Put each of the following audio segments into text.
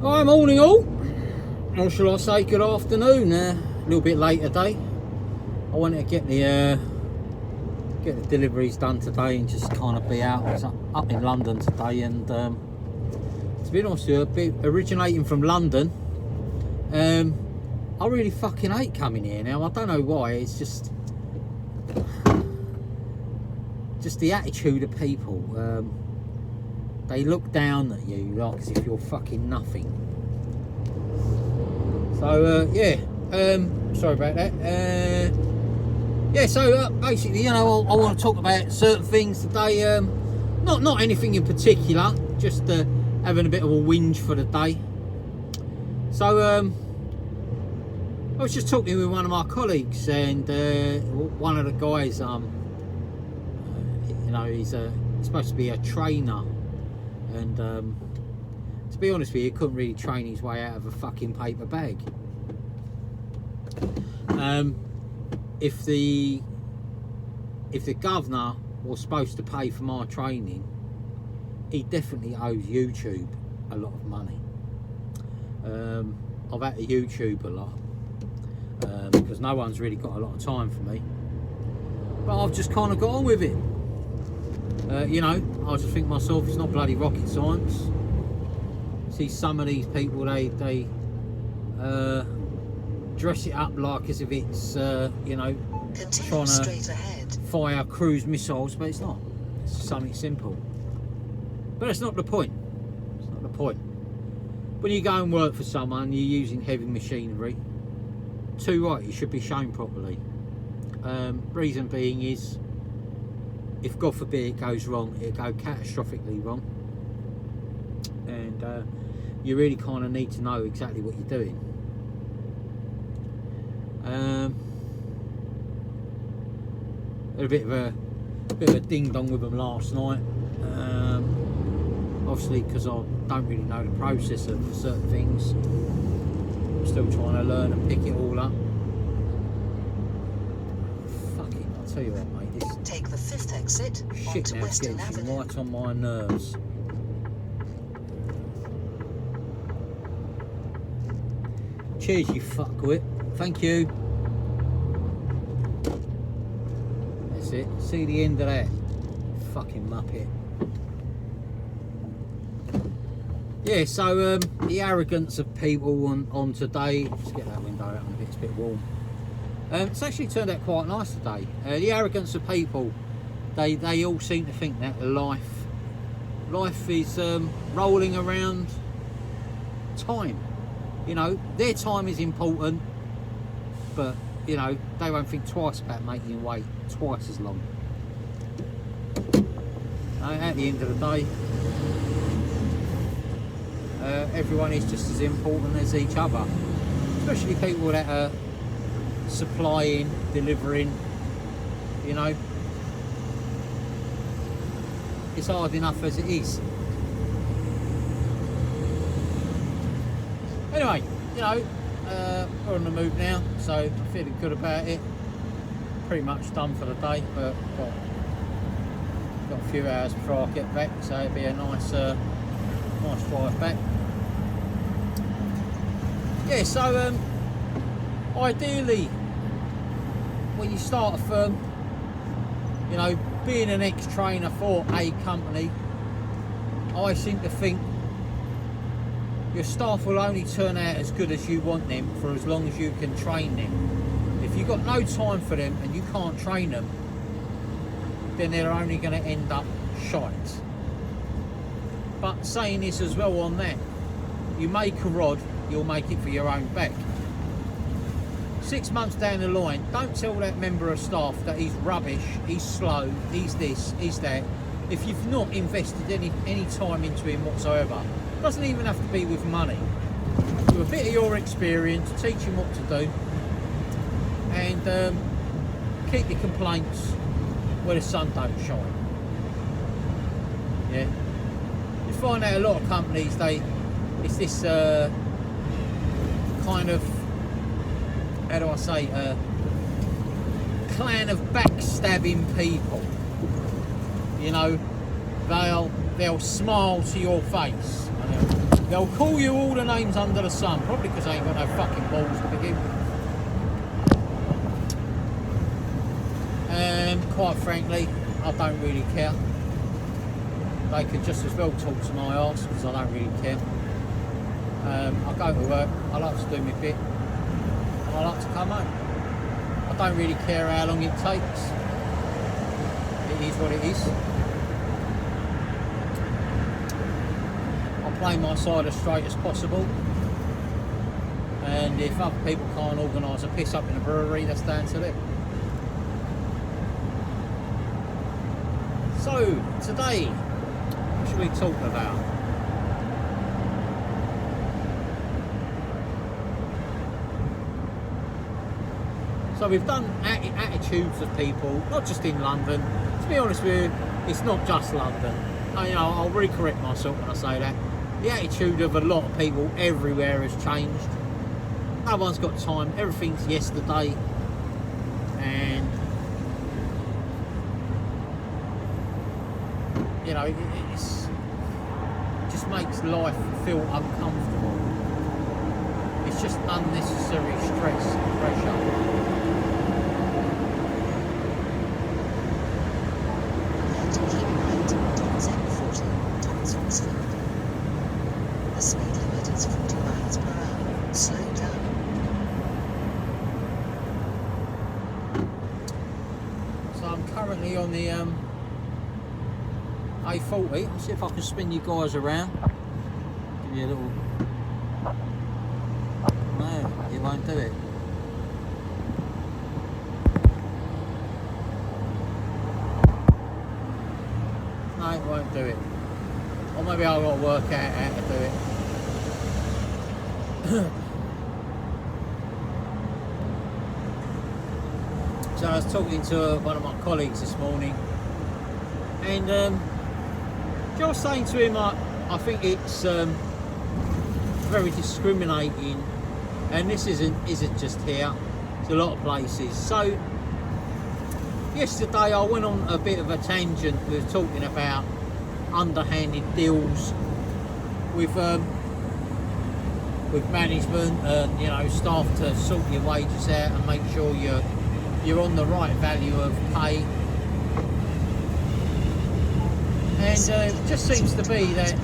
Hi, morning all. Or shall I say good afternoon? A little bit late today. I wanted to get the deliveries done today and just kind of be out. I was up in London today, and to be honest with you, originating from London, I really fucking hate coming here now. I don't know why. It's just the attitude of people. They look down at you like as if you're fucking nothing. So sorry about that. Basically, you know, I want to talk about certain things today. Not anything in particular, just having a bit of a whinge for the day. So I was just talking with one of my colleagues, and one of the guys, you know, he's supposed to be a trainer. And to be honest with you, he couldn't really train his way out of a fucking paper bag. If the governor was supposed to pay for my training, he definitely owes YouTube a lot of money. I've had to YouTube a lot because no one's really got a lot of time for me. But I've just kind of got on with it. You know, I just think to myself, it's not bloody rocket science. See some of these people, they dress it up like as if it's you know, trying to fire cruise missiles, but it's not. It's something simple. But that's not the point. It's not the point. When you go and work for someone, you're using heavy machinery. Too right, you should be shown properly. Reason being is, if God forbid it goes wrong, it'll go catastrophically wrong, and you really kind of need to know exactly what you're doing. A bit of a ding dong with them last night, obviously because I don't really know the process of certain things. I'm still trying to learn and pick it all up. Fucking, I'll tell you what, mate, this take the 5th exit shit now is getting right on my nerves. Cheers, you fuckwit. Thank you. That's it. See the end of that. Fucking muppet. Yeah, so the arrogance of people on today. Let's get that window out, it's a bit warm. It's actually turned out quite nice today. The arrogance of people, they all seem to think that life is rolling around time. You know, their time is important, but you know, they won't think twice about making you wait twice as long. At the end of the day, everyone is just as important as each other, especially people that are supplying, delivering. You know, it's hard enough as it is. Anyway, you know, we're on the move now, so I'm feeling good about it. Pretty much done for the day, but got a few hours before I get back, so it'll be a nice drive back. Yeah, so ideally, when you start a firm, you know, being an ex-trainer for a company, I seem to think your staff will only turn out as good as you want them for as long as you can train them. If you've got no time for them and you can't train them, then they're only going to end up shite. But saying this as well on that, you make a rod, you'll make it for your own back. 6 months down the line, don't tell that member of staff that he's rubbish, he's slow, he's this, he's that, if you've not invested any time into him whatsoever. It doesn't even have to be with money. Do a bit of your experience, teach him what to do, and keep your complaints where the sun don't shine. Yeah, you find out a lot of companies, it's this kind of, how do I say, clan of backstabbing people. You know, they'll smile to your face and They'll call you all the names under the sun, probably because they ain't got no fucking balls to begin with. Quite frankly, I don't really care. They could just as well talk to my arse, because I don't really care. I go to work, I like to do my bit, and I like to come home. I don't really care how long it takes. It is what it is. I play my side as straight as possible, and if other people can't organise a piss up in a brewery, that's down to them. So, today, what should we talk about? So we've done attitudes of people, not just in London. To be honest with you, it's not just London. I'll recorrect myself when I say that. The attitude of a lot of people everywhere has changed. No one's got time, everything's yesterday. And you know, it just makes life feel uncomfortable. It's just unnecessary stress and pressure. The speed limit is 40 miles per hour. Slow down. So I'm currently on the A40. I'll see if I can spin you guys around. Give you a little... No, it won't do it. No, it won't do it. Or maybe I've got to work out how to do it. So I was talking to one of my colleagues this morning, and I was saying to him, I think it's very discriminating, and this isn't just here, it's a lot of places. So yesterday I went on a bit of a tangent. We were talking about underhanded deals with management and, you know, staff to sort your wages out and make sure you're on the right value of pay. And it just seems to be that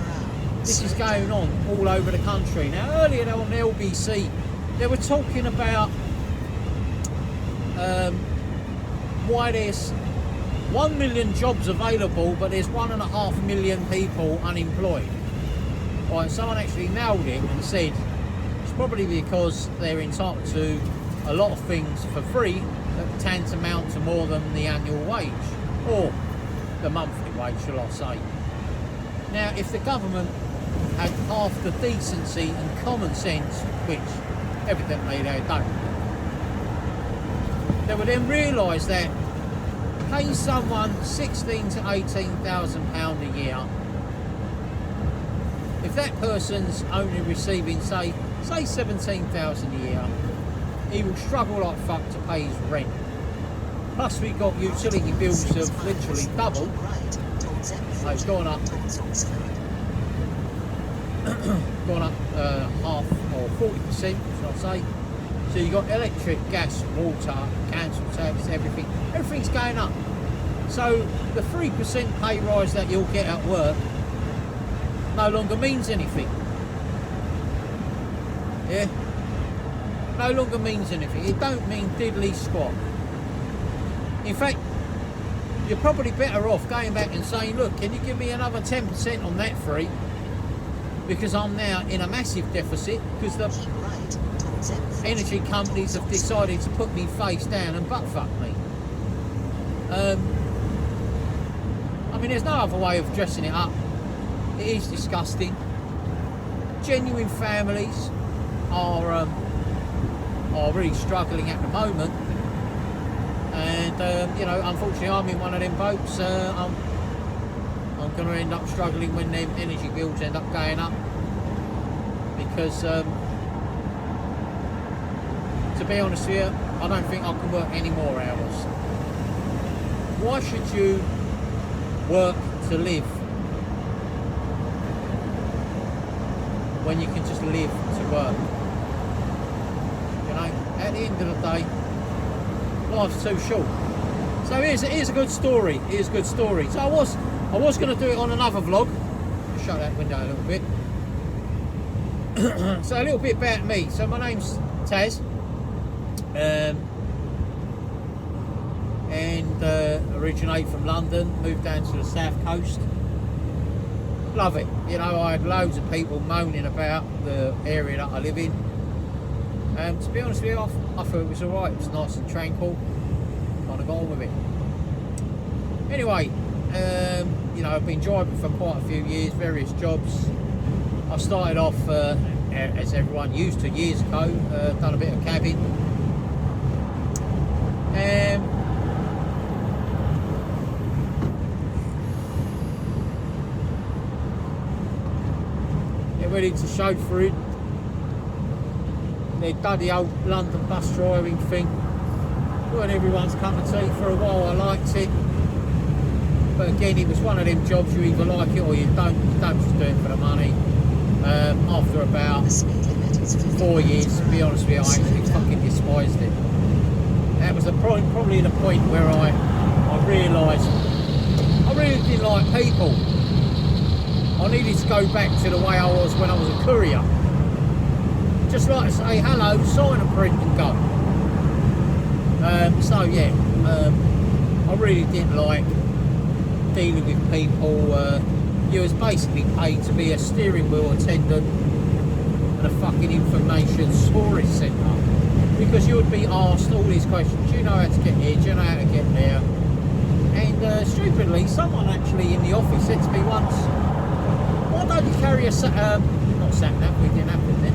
this is going on all over the country. Now, earlier on the LBC, they were talking about why there's 1 million jobs available, but there's 1.5 million people unemployed. Right, someone actually nailed it and said it's probably because they're entitled to a lot of things for free that tend to amount to more than the annual wage, or the monthly wage, shall I say. Now, if the government had half the decency and common sense, which evidently they don't, they would then realise that paying someone £16,000 to £18,000 a year, if that person's only receiving say £17,000 a year, he will struggle like fuck to pay his rent. Plus we've got utility bills of literally double. So it's gone up half or 40%, should I say. So you've got electric, gas, water, council tax, everything's going up. So the 3% pay rise that you'll get at work no longer means anything. Yeah? No longer means anything. It don't mean diddly squat. In fact, you're probably better off going back and saying, look, can you give me another 10% on that free? Because I'm now in a massive deficit, because the energy companies have decided to put me face down and butt fuck me. I mean, there's no other way of dressing it up. It is disgusting. Genuine families are really struggling at the moment, and you know, unfortunately, I'm in one of them boats. I'm going to end up struggling when them energy bills end up going up, because to be honest with you, I don't think I can work any more hours. Why should you work to live? when you can just live to work. You know, at the end of the day, life's too short. So here's a good story. Here's a good story. So I was going to do it on another vlog. I'll shut that window a little bit. So a little bit about me. So my name's Taz, and originate from London. Moved down to the south coast. Love it. You know, I had loads of people moaning about the area that I live in. To be honest with you, I thought it was alright. It was nice and tranquil. Kind of got on with it. Anyway, you know, I've been driving for quite a few years, various jobs. I started off, as everyone used to years ago, done a bit of cabbing. Get ready to chauffeur. They've done the old London bus driving thing. Weren't everyone's cup of tea. For a while I liked it. But again, it was one of them jobs you either like it or you don't. You don't just do it for the money. After about 4 years, to be honest with you, I actually fucking despised it. That was probably the point where I realised I really didn't like people. I needed to go back to the way I was when I was a courier. Just like to say hello, sign a print and go. So yeah, I really didn't like dealing with people. You was basically paid to be a steering wheel attendant and a fucking information storage centre, because you would be asked all these questions. Do you know how to get here? Do you know how to get there? And stupidly, someone actually in the office said to me once, "Why don't you carry a not sat nav? We didn't have it then.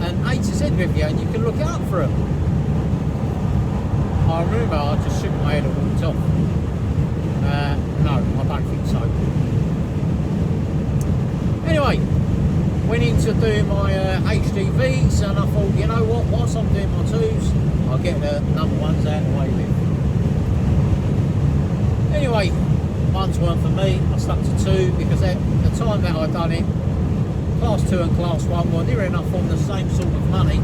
An A to Z with you, and you can look it up for them." I remember I just shook my head and walked off. No, I don't think so. Anyway, went into doing my HGVs, and I thought, you know what, whilst I'm doing my twos, I'll get the number ones out of the way with. Anyway, ones weren't for me. I stuck to two, because at the time that I'd done it, Class 2 and Class 1 were near enough on the same sort of money.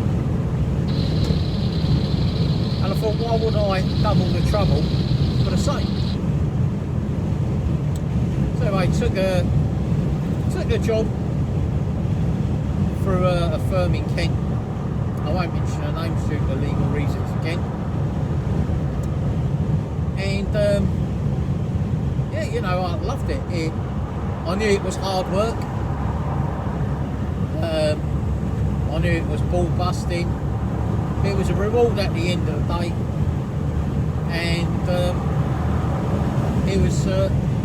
And I thought, why would I double the trouble for the same? So anyway, took a job for a firm in Kent. I won't mention her names due to legal reasons again. And yeah, you know, I loved it. I knew it was hard work. I knew it was ball busting. It was a reward at the end of the day, and it was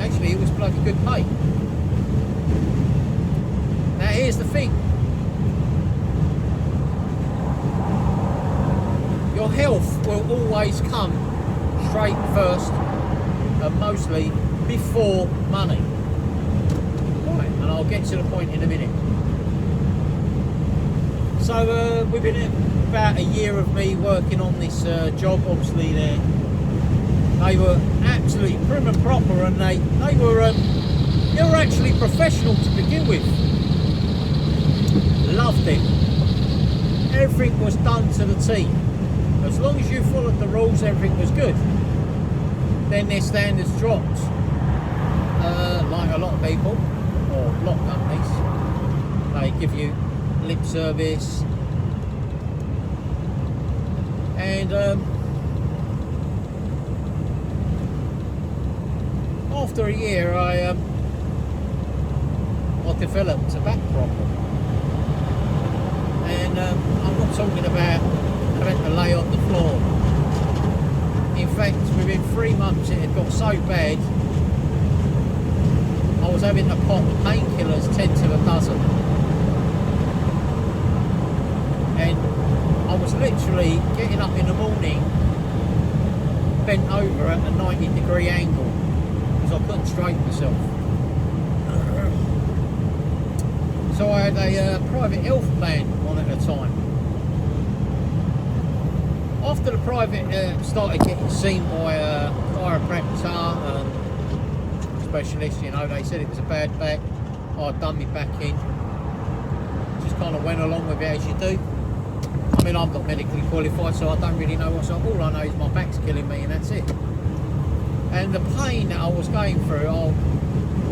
actually it was bloody good pay. Now here's the thing: your health will always come straight first, and mostly before money. Right, and I'll get to the point in a minute. So we've been about a year of me working on this job. Obviously, they were absolutely prim and proper, and they were actually professional to begin with. Loved it. Everything was done to the T. As long as you followed the rules, everything was good. Then their standards dropped, like a lot of people or a lot of companies. They give you lip service, and after a year I developed a back problem, and I'm not talking about having to lay on the floor. In fact, within 3 months it had got so bad I was having to pop painkillers 10 to a dozen. And I was literally getting up in the morning bent over at a 90-degree angle because I couldn't straighten myself. So I had a private health plan on at the time. After the private started getting seen by a chiropractor and specialist, you know, they said it was a bad back. I'd done my back in. kind of went along with it as you do. I mean, I'm not medically qualified, so I don't really know what's up. All I know is my back's killing me, and that's it. And the pain that I was going through, I'll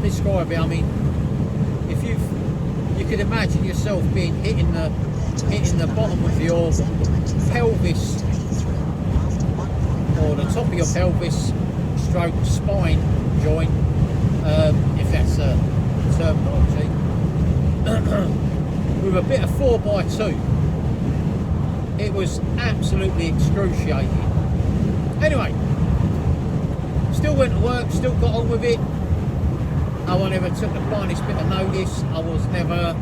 describe it. I mean, if you could imagine yourself being hitting the bottom of your pelvis, or the top of your pelvis, stroke spine joint, if that's a terminology, with a bit of 4x2. It was absolutely excruciating. Anyway, still went to work, still got on with it. No one ever took the blindest bit of notice. I was never,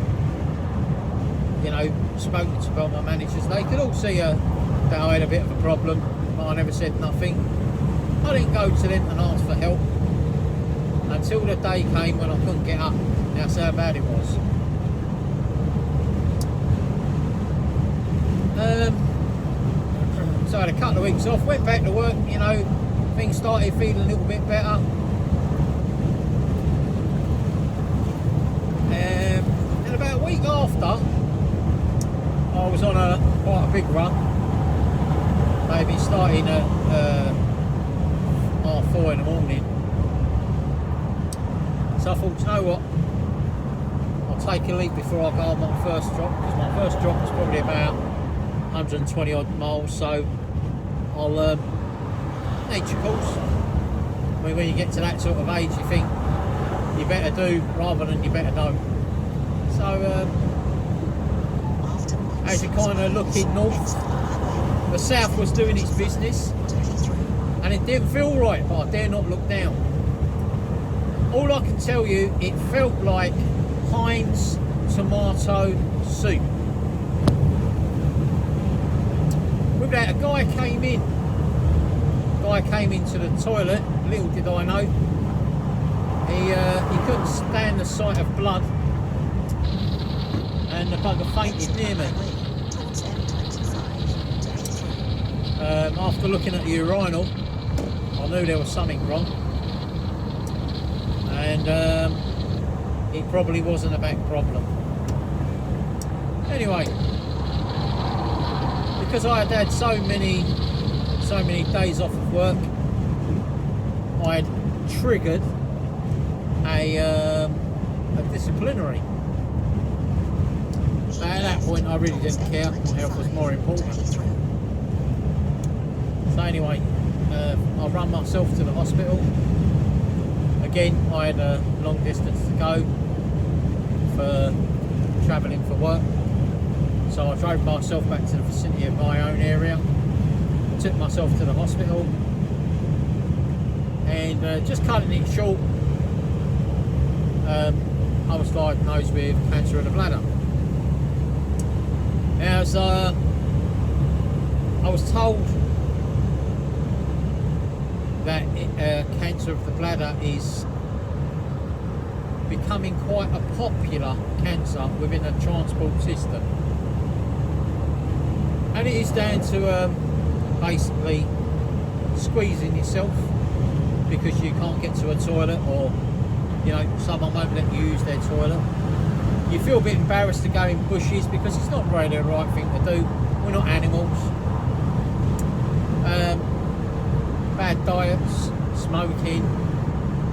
you know, spoken to by my managers. They could all see that I had a bit of a problem, but I never said nothing. I didn't go to them and ask for help until the day came when I couldn't get up. That's how bad it was. So I had a couple of weeks off, went back to work, you know, things started feeling a little bit better. And about a week after, I was on quite a big run. Maybe starting at 4:30 in the morning. So I thought, you know what, I'll take a leap before I go on my first drop, because my first drop was probably about 120 odd miles, so I'll nature course. I mean, when you get to that sort of age, you think you better do rather than you better don't. So as you kind of looking north, the south was doing its business, and it didn't feel right, but I dare not look down. All I can tell you, it felt like Heinz tomato soup. With that, a guy came into the toilet. Little did I know, he couldn't stand the sight of blood, and the bugger fainted near me. After looking at the urinal, I knew there was something wrong, and it probably wasn't a back problem. Anyway, because I had had so many days off of work, I had triggered a disciplinary. At that point, I really didn't care. My health was more important. So anyway, I ran myself to the hospital. Again, I had a long distance to go for travelling for work. So I drove myself back to the vicinity of my own area, took myself to the hospital, and just cutting it short, I was diagnosed with cancer of the bladder. As I was told that cancer of the bladder is becoming quite a popular cancer within the transport system. And it is down to basically squeezing yourself because you can't get to a toilet, or you know, someone won't let you use their toilet. You feel a bit embarrassed to go in bushes because it's not really the right thing to do. We're not animals. Bad diets, smoking,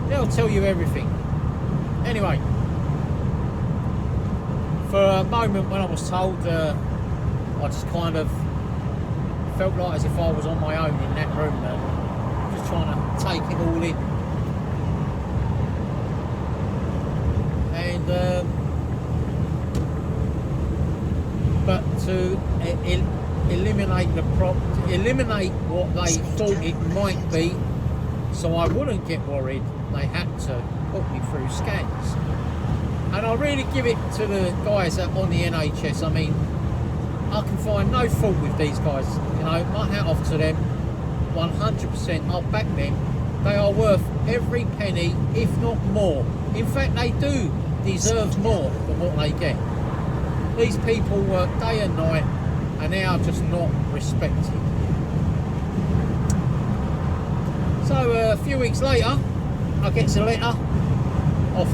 they'll tell you everything. Anyway, for a moment when I was told, I just kind of felt like as if I was on my own in that room, just trying to take it all in. And but to eliminate what they thought it might be, so I wouldn't get worried, they had to put me through scans. And I really give it to the guys on the NHS. I mean, I can find no fault with these guys. You know, my hat off to them, 100%. I'll back them. They are worth every penny, if not more. In fact, they do deserve more than what they get. These people work day and night, and they are just not respected. So a few weeks later, I get a letter off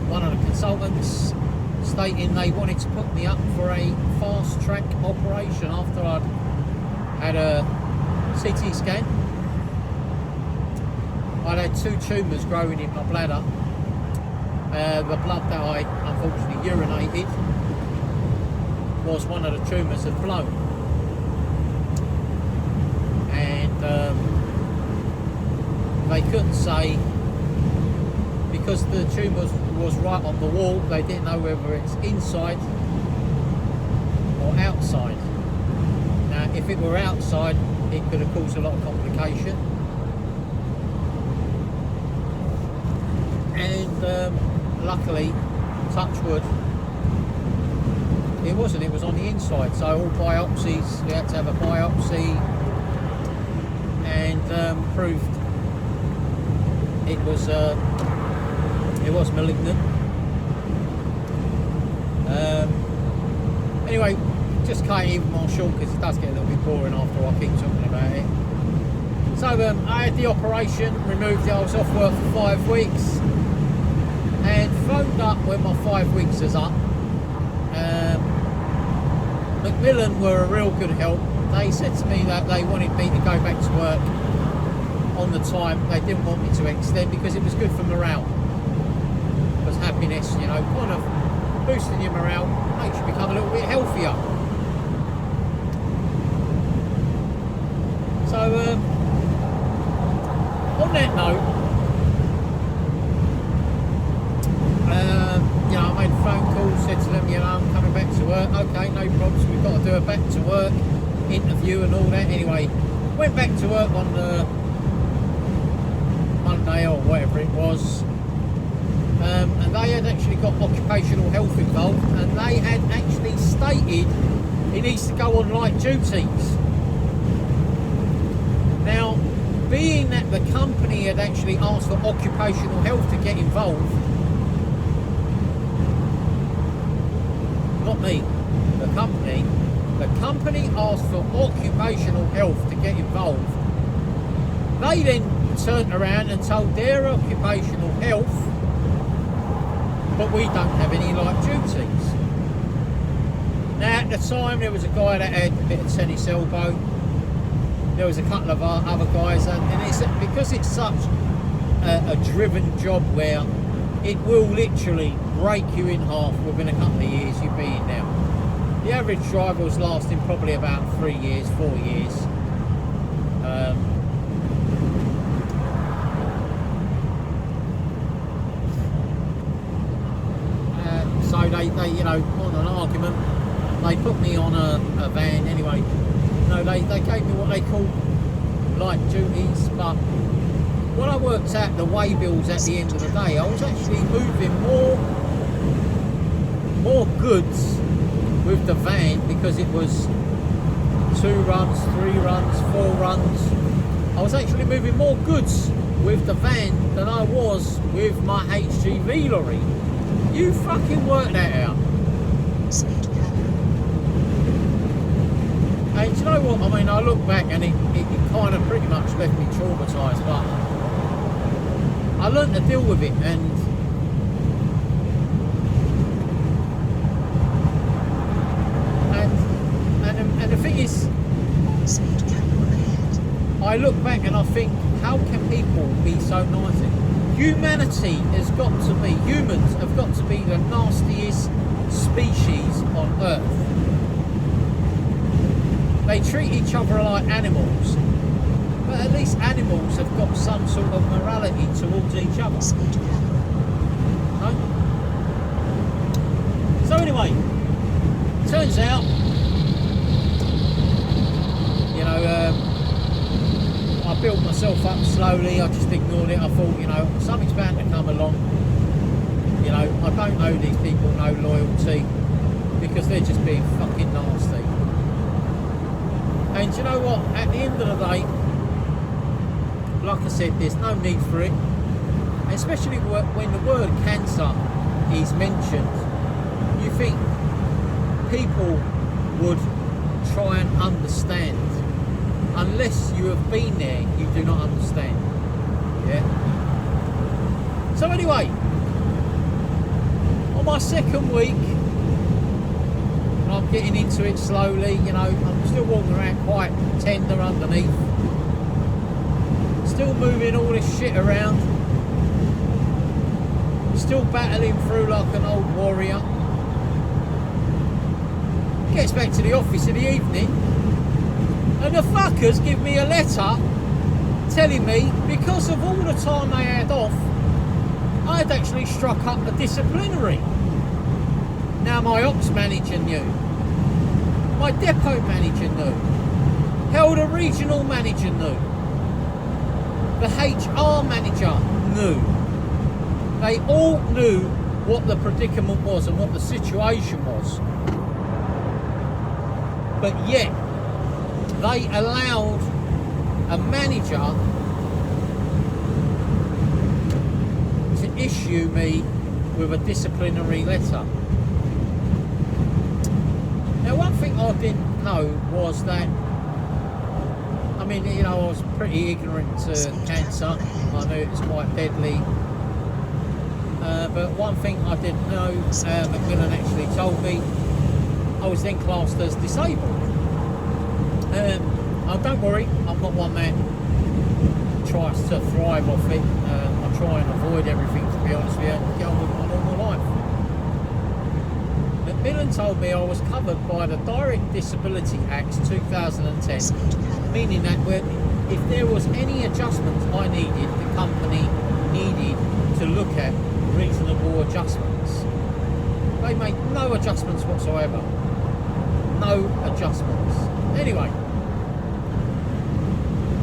one of the consultants stating they wanted to put me up for a fast track operation after I'd had a CT scan. I'd had 2 tumours growing in my bladder. The blood that I unfortunately urinated was one of the tumours had blown. And they couldn't say, because the tumour was right on the wall, they didn't know whether it's inside or outside. Now, if it were outside, it could have caused a lot of complication. And luckily, touch wood, it wasn't, it was on the inside. So all biopsies, we had to have a biopsy and proved it was malignant. Anyway, just cut it even more short because it does get a little bit boring after I keep talking about it. So I had the operation, removed it, I was off work for 5 weeks and phoned up when my 5 weeks is up. Macmillan were a real good help. They said to me that they wanted me to go back to work on the time. They didn't want me to extend because it was good for morale. It was happiness, you know, kind of boosting your morale, makes you become a little bit healthier. So on that note, you know, I made a phone call, said to them, you know, I'm coming back to work. Okay, no problems, we've got to do a back to work interview and all that. Anyway, went back to work on the Monday or whatever it was, and they had actually got occupational health involved, and they had actually stated he needs to go on light duties. Now, being that the company had actually asked for occupational health to get involved, not me, the company asked for occupational health to get involved. They then turned around and told their occupational health, but we don't have any light duties. Now, at the time, there was a guy that had a bit of tennis elbow. There was a couple of other guys, and it's because it's such a driven job where it will literally break you in half within a couple of years you've been there. The average driver was lasting probably about 3 years, 4 years. So they, you know, on an argument, they put me on a van anyway. No, they gave me what they call light duties, but when I worked out the way bills at the end of the day, I was actually moving more goods with the van because it was 2 runs, 3 runs, 4 runs. I was actually moving more goods with the van than I was with my HGV lorry. You fucking work that out. And you know what, I mean, I look back and it kind of pretty much left me traumatised, but I learned to deal with it, and the thing is, I look back and I think, how can people be so nasty? Humanity has got to be, humans have got to be the nastiest species on earth. They treat each other like animals, but at least animals have got some sort of morality towards each other. No? So anyway, turns out, you know, I built myself up slowly. I just ignored it. I thought, you know, something's bound to come along. You know, I don't owe these people no loyalty because they're just being fucking nasty. And you know what? At the end of the day, like I said, there's no need for it. Especially when the word cancer is mentioned, you think people would try and understand. Unless you have been there, you do not understand. Yeah? So anyway, on my second week, and I'm getting into it slowly. You know, I'm still walking around quite tender underneath. Still moving all this shit around. Still battling through like an old warrior. Gets back to the office in the evening, and the fuckers give me a letter telling me because of all the time they had off, I had actually struck up a disciplinary. Now my ops manager knew, my depot manager knew, hell, the regional manager knew, the HR manager knew. They all knew what the predicament was and what the situation was. But yet, they allowed a manager to issue me with a disciplinary letter. Now, one thing I didn't know was that, I mean, you know, I was pretty ignorant to cancer. I knew it was quite deadly. But one thing I didn't know, Macmillan actually told me, I was then classed as disabled. Oh, don't worry, I'm not one that tries to thrive off it. I try and avoid everything, to be honest with you, and get on with my normal life. Macmillan told me I was covered by the Direct Disability Act 2010, meaning that if there was any adjustments I needed, the company needed to look at reasonable adjustments. They made no adjustments whatsoever. No adjustments. Anyway,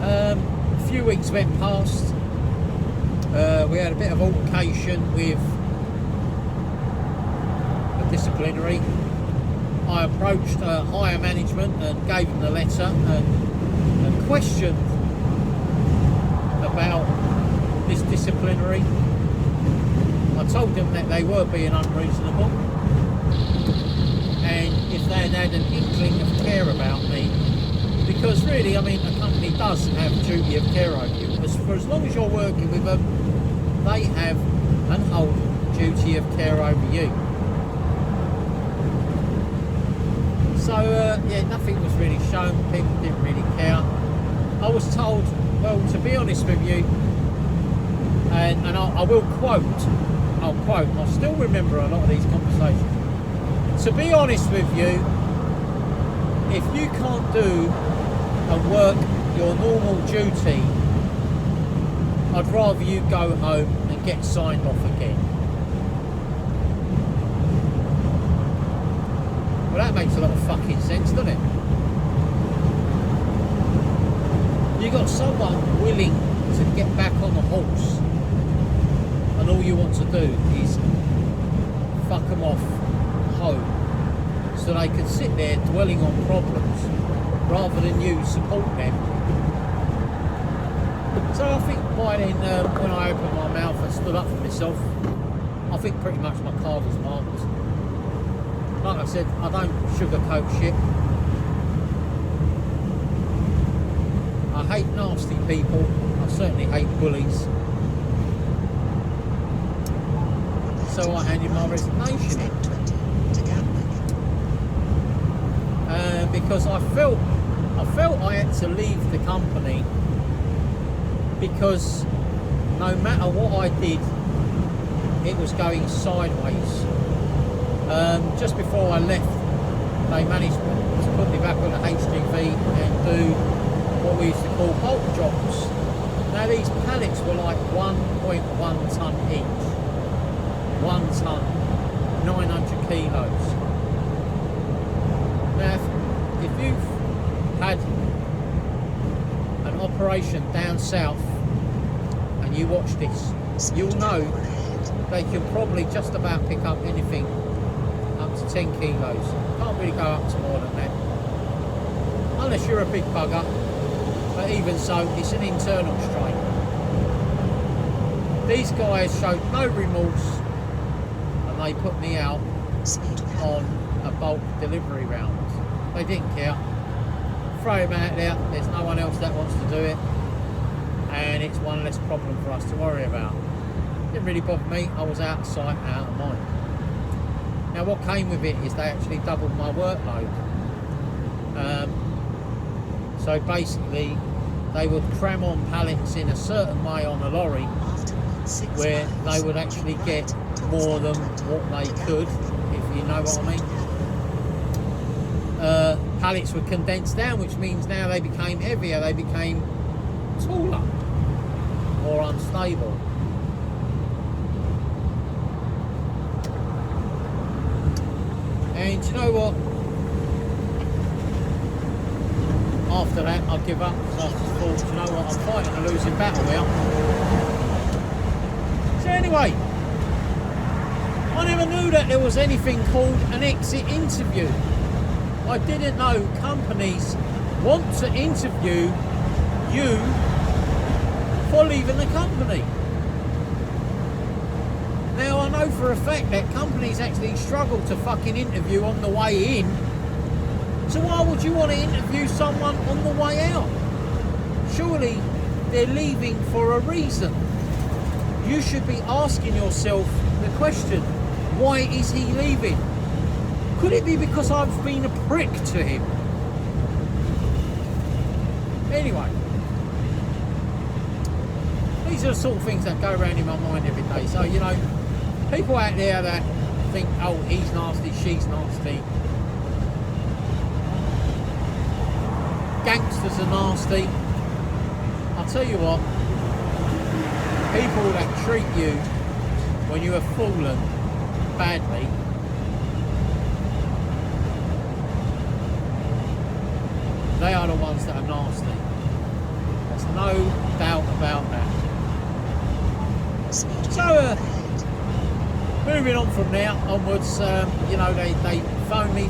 a few weeks went past. We had a bit of altercation with the disciplinary. I approached higher management and gave them the letter and questioned about this disciplinary. I told them that they were being unreasonable, and if they had had an inkling of care about me, because really, I mean, a company does have a duty of care over you. For as long as you're working with them, they have an whole duty of care over you. So, yeah, nothing was really shown. People didn't really care. I was told, well, to be honest with you, and I will quote, I'll still remember a lot of these conversations. To be honest with you, if you can't do and work your normal duty, I'd rather you go home and get signed off again. Well, that makes a lot of fucking sense, doesn't it? You got someone willing to get back on the horse, and all you want to do is fuck them off home so they can sit there dwelling on problems rather than you support them. So I think by then, when I opened my mouth and stood up for myself, I think pretty much my card was marked. Like I said, I don't sugarcoat shit. I hate nasty people. I certainly hate bullies. So I handed my resignation in. Because I felt I had to leave the company, because no matter what I did, it was going sideways. Just before I left, they managed to put me back on the HGV and do what we used to call bulk jobs. Now these pallets were like 1.1 tonne each. 1 tonne, 900 kilos. Now if you've had an operation down south and you watch this, you'll know they can probably just about pick up anything up to 10 kilos. Can't really go up to more than that, unless you're a big bugger, but even so, it's an internal strain. These guys showed no remorse, and they put me out on a bulk delivery round. They didn't care. Throw him out there, there's no one else that wants to do it, and it's one less problem for us to worry about. Didn't really bother me. I was out of sight, out of mind. Now what came with it is they actually doubled my workload. So basically they would cram on pallets in a certain way on a lorry where they would actually get more than what they could, if you know what I mean. Pallets were condensed down, which means now they became heavier, they became taller, more unstable. And you know what? After that, I give up because I just thought, you know what, I'm fighting a losing battle here. So anyway, I never knew that there was anything called an exit interview. I didn't know companies want to interview you for leaving the company. Now I know for a fact that companies actually struggle to fucking interview on the way in. So why would you want to interview someone on the way out? Surely they're leaving for a reason. You should be asking yourself the question, why is he leaving? Could it be because I've been a prick to him? Anyway, these are the sort of things that go around in my mind every day. So, you know, people out there that think, oh, he's nasty, she's nasty. Gangsters are nasty. I'll tell you what, people that treat you when you have fallen badly, they are the ones that are nasty. There's no doubt about that. So, moving on from now onwards, you know, they phoned me,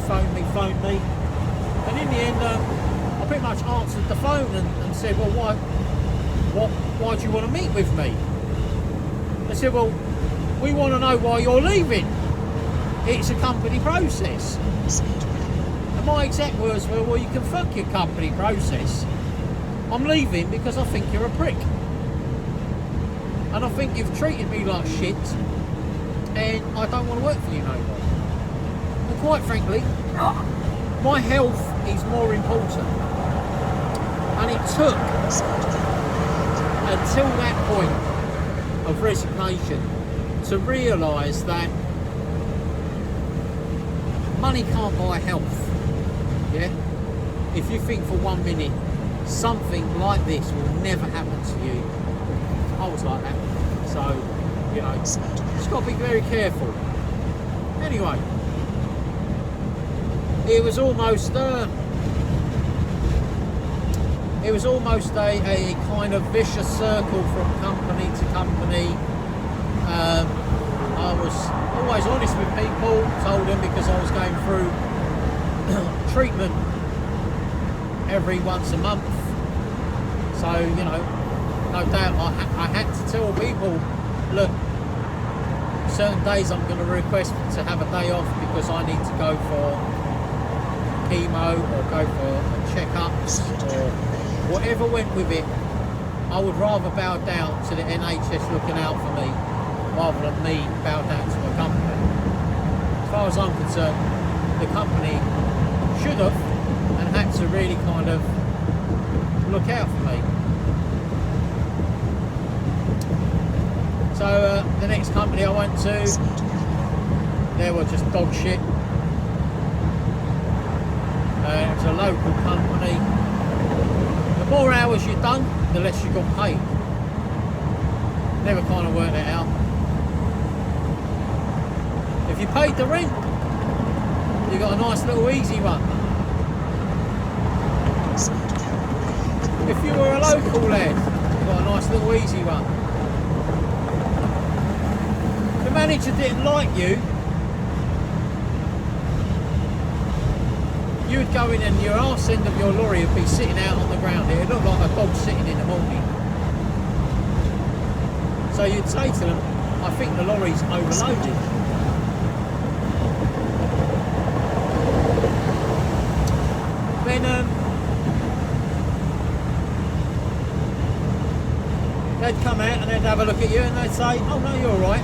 and in the end, I pretty much answered the phone and said, well, why do you want to meet with me? They said, well, we want to know why you're leaving. It's a company process. And my exact words were, well, you can fuck your company process. I'm leaving because I think you're a prick. And I think you've treated me like shit, and I don't want to work for you no more. And quite frankly, my health is more important. And it took until that point of resignation to realise that money can't buy health. Yeah? If you think for 1 minute something like this will never happen to you, I was like that. So, you know, just got to be very careful. Anyway, it was almost a kind of vicious circle from company to company. I was always honest with people, told them because I was going through treatment every once a month. So, you know, no doubt I had to tell people, look, certain days I'm going to request to have a day off because I need to go for chemo or go for checkups or whatever went with it. I would rather bow down to the NHS looking out for me rather than me bow down to a company. As far as I'm concerned, the company should have and had to really kind of look out for me. So the next company I went to, they were just dog shit. It was a local company. The more hours you've done, the less you got paid. Never kind of worked it out. If you paid the rent, you got a nice little easy one. If you were a local lad, you got a nice little easy one. If the manager didn't like you, you would go in and your arse end of your lorry would be sitting out on the ground. It would look like a dog sitting in the morning. So you'd say to them, I think the lorry's overloaded. Then they'd come out and they'd have a look at you and they'd say, oh no, you're all right.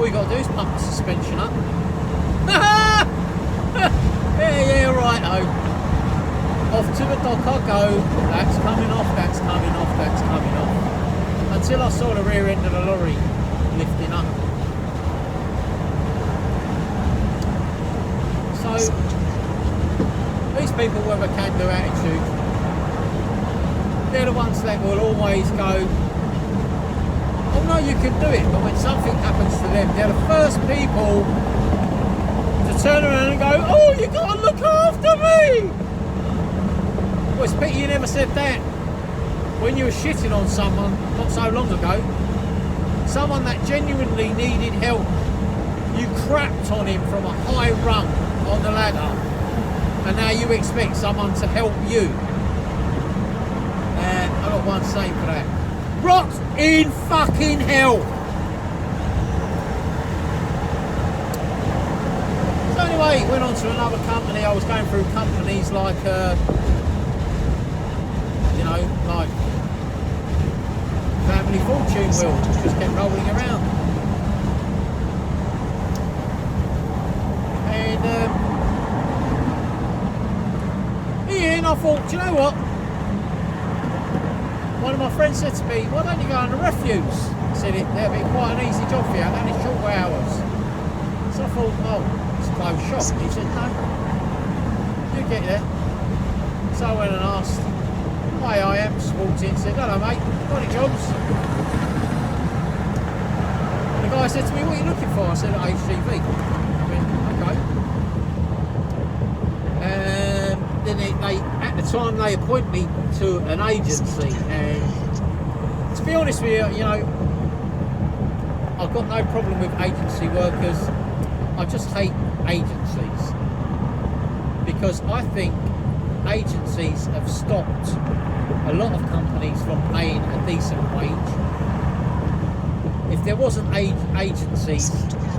All you got to do is pump the suspension up. yeah, right, off to the dock I go. That's coming off, that's coming off, that's coming off. Until I saw the rear end of the lorry lifting up. So, these people with a can-do attitude, they're the ones that will always go, oh no, you can do it, but when something happens to them, they're the first people to turn around and go, oh, you got to look after me! Well, it's a pity you never said that when you were shitting on someone not so long ago, someone that genuinely needed help. You crapped on him from a high rung on the ladder, and now you expect someone to help you. I've got one saying for that. Rot in fucking hell! So anyway, went on to another company. I was going through companies like, you know, like Family Fortune Wheel, just kept rolling around. And I thought, do you know what? One of my friends said to me, why don't you go on the refuse? I said, that'd be quite an easy job for you, only short hours. So I thought, oh, it's a closed shop. He said, no, you get there. So I went and asked, hi, I am. Just walked in, said, hello mate, got any jobs? And the guy said to me, what are you looking for? I said, HGV. I went, okay. Then they, at the time, they appointed me to an agency, and to be honest with you, you know, I've got no problem with agency workers. I just hate agencies because I think agencies have stopped a lot of companies from paying a decent wage. If there wasn't agencies,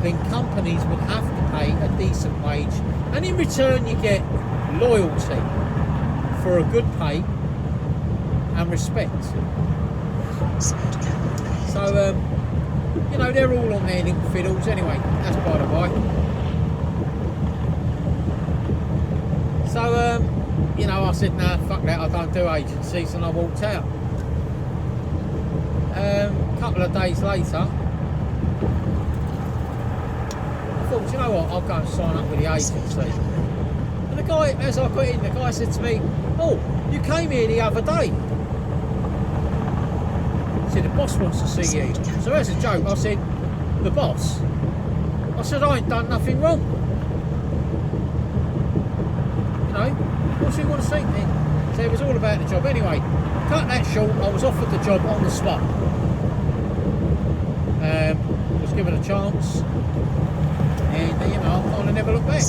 then companies would have to pay a decent wage, and in return you get loyalty for a good pay and respect. So, you know, they're all on their little fiddles anyway, that's by the by. So, you know, I said, nah, fuck that, I don't do agencies, and I walked out. A couple of days later, I thought, you know what, I'll go and sign up with the agency. And the guy, as I got in, the guy said to me, oh, you came here the other day. He said, the boss wants to see you. So as a joke, I said, the boss? I said, I ain't done nothing wrong. You know, what's he want to see me? So it was all about the job. Anyway, cut that short, I was offered the job on the spot. Was given a chance, and you know, I kind of never looked back.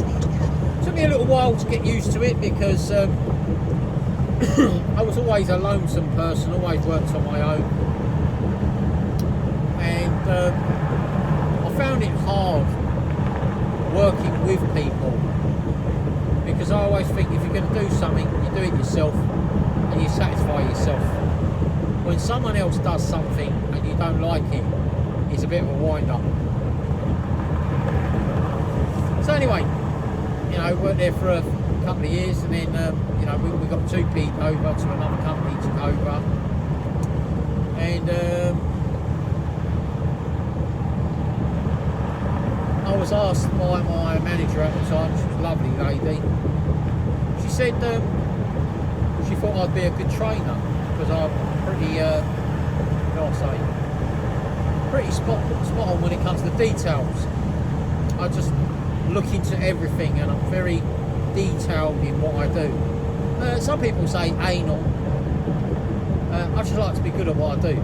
Took me a little while to get used to it because I was always a lonesome person, always worked on my own, and I found it hard working with people because I always think if you're going to do something, you do it yourself and you satisfy yourself. When someone else does something and you don't like it, it's a bit of a wind-up. So anyway, you know, worked there for a couple of years, and then you know, we got 2P'd over to another company, took over, and I was asked by my manager at the time, she was a lovely lady, she said she thought I'd be a good trainer because I'm pretty, what do I say, pretty spot on when it comes to details. I just look into everything and I'm very detailed in what I do. Some people say anal. I just like to be good at what I do.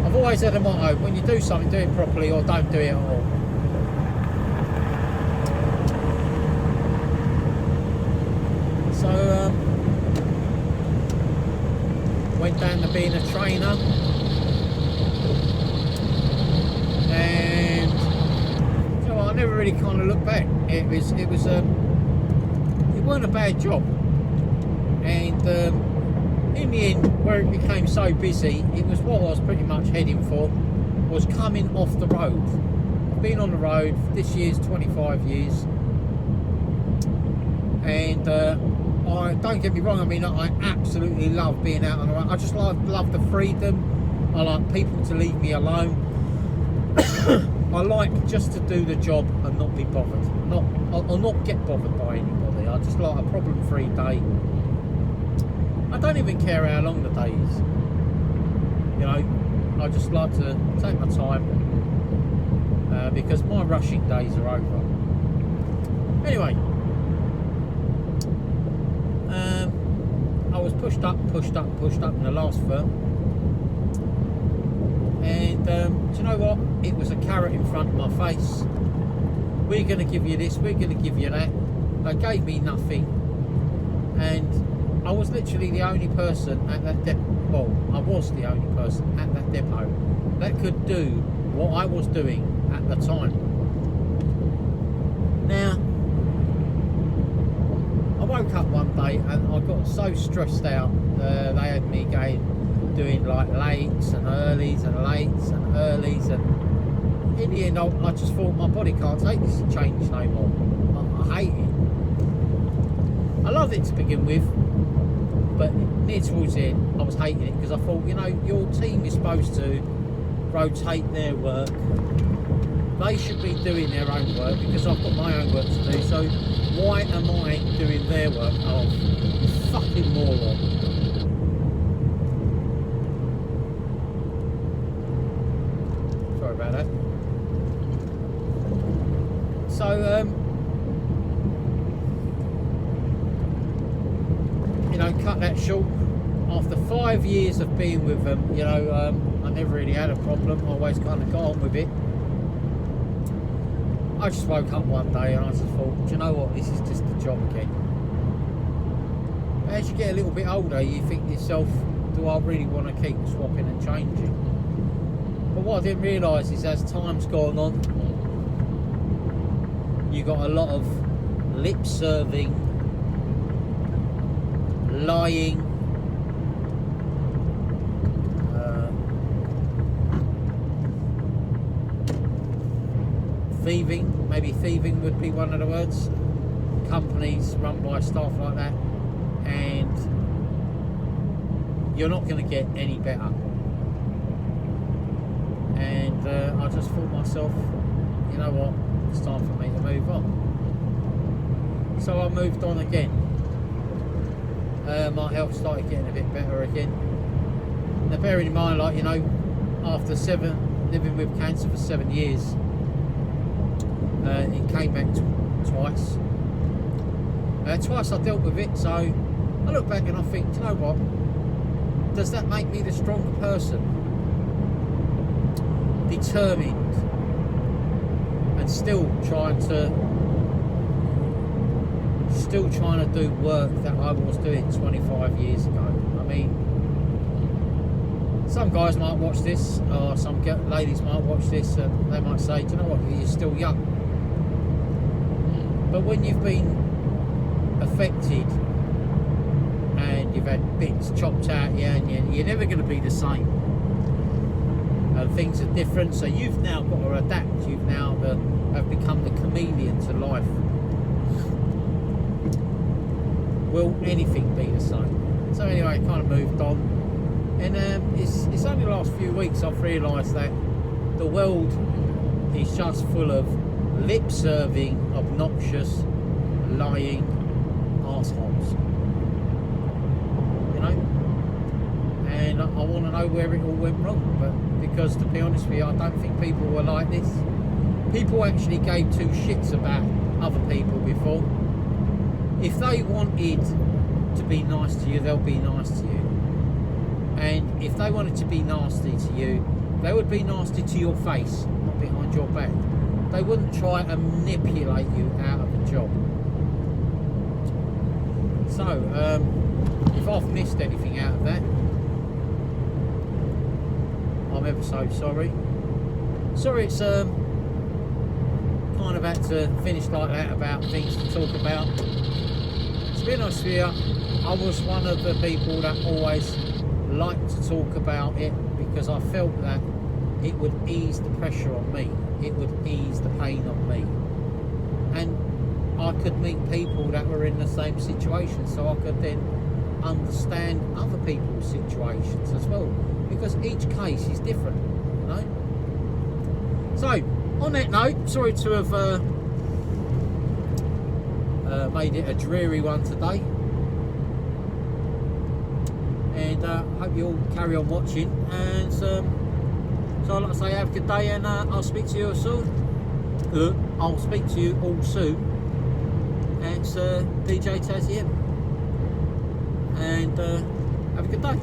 I've always had a motto, when you do something, do it properly or don't do it at all. So, went down to being a trainer. And you know, I never really kind of looked back. It weren't a bad job, and in the end, where it became so busy, it was what I was pretty much heading for, was coming off the road. I've been on the road. This year's 25 years, and I don't get me wrong. I mean, I absolutely love being out on the road. I just love the freedom. I like people to leave me alone. I like just to do the job and not be bothered, or not get bothered by anybody. I just like a problem-free day. I don't even care how long the day is. You know, I just like to take my time because my rushing days are over. Anyway, I was pushed up in the last firm, and do you know what? It was a carrot in front of my face. We're going to give you this, we're going to give you that. They gave me nothing, and I was literally the only person at that depot. Well, I was the only person at that depot that could do what I was doing at the time. Now, I woke up one day and I got so stressed out. They had me doing like lates and earlies and lates and earlies, and in the end I just thought my body can't take this change no more. I hate it. I loved it to begin with, but near towards the end I was hating it because I thought, you know, your team is supposed to rotate their work. They should be doing their own work because I've got my own work to do, so why am I doing their work? Oh, fucking moron. Sorry about that. So, you know, cut that short. After 5 years of being with them, you know, I never really had a problem. I always kind of got on with it. I just woke up one day and I just thought, do you know what, this is just a job again. As you get a little bit older, you think to yourself, do I really want to keep swapping and changing? But what I didn't realise is as time's gone on, you got a lot of lip serving, lying, thieving, maybe thieving would be one of the words. Companies run by staff like that, and you're not going to get any better. And I just thought to myself, you know what, it's time for me to move on. So I moved on again. My health started getting a bit better again. Now bearing in mind, like, you know, after living with cancer for 7 years, it came back twice. Twice I dealt with it, so I look back and I think, do you know what? Does that make me the stronger person? Determined, and still trying to do work that I was doing 25 years ago. I mean, some guys might watch this, or some ladies might watch this, and they might say, do you know what? You're still young. But when you've been affected and you've had bits chopped out, yeah, and you're never going to be the same. Things are different, so you've now got to adapt. You've now have become the chameleon to life. Will anything be the same? So anyway, I kind of moved on, and it's only the last few weeks I've realised that the world is just full of lip-serving, obnoxious, lying arseholes. You know? And I want to know where it all went wrong, but because, to be honest with you, I don't think people were like this. People actually gave two shits about other people before. If they wanted to be nice to you, they'll be nice to you. And if they wanted to be nasty to you, they would be nasty to your face, not behind your back. They wouldn't try and manipulate you out of a job. So, if I've missed anything out of that, I'm ever so sorry. Sorry it's kind of had to finish like that about things to talk about. To be honest with you, I was one of the people that always liked to talk about it because I felt that it would ease the pressure on me. It would ease the pain on me. And I could meet people that were in the same situation, so I could then understand other people's situations as well, because each case is different, you know. So on that note, sorry to have made it a dreary one today, and hope you all carry on watching, and so I'd like to say have a good day, and I'll speak to you soon. I'll speak to you all soon. And it's DJ Tazzy, and have a good day.